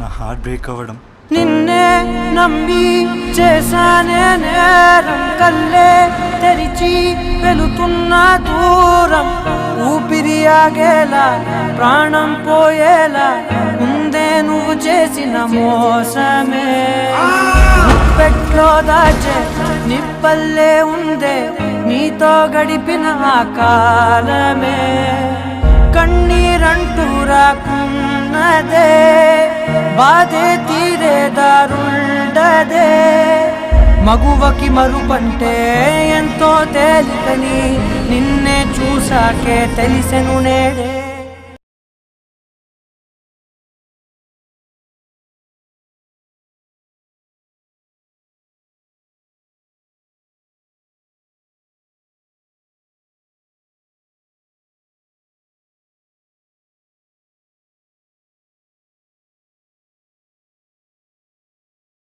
నా heart break అవ్వడం. నిన్నే నమ్మి చేశానే నేరం, కల్లే తెరిచి వెళుతున్న దూరం, ఊపిరి ఆగేలా ప్రాణం పోయేలా ముందే నువ్వు చేసిన మోసమే. పెట్లో దాచే నిప్పల్లే ఉందే నీతో గడిపిన ఆ కాలమే, కన్నీరంటూ రాకున్నదే బాధే తీరే దారుండదే. మగువకి మరుపంటే ఎంతో తేలికని నిన్నే చూసాకే తెలిసెను నేడే.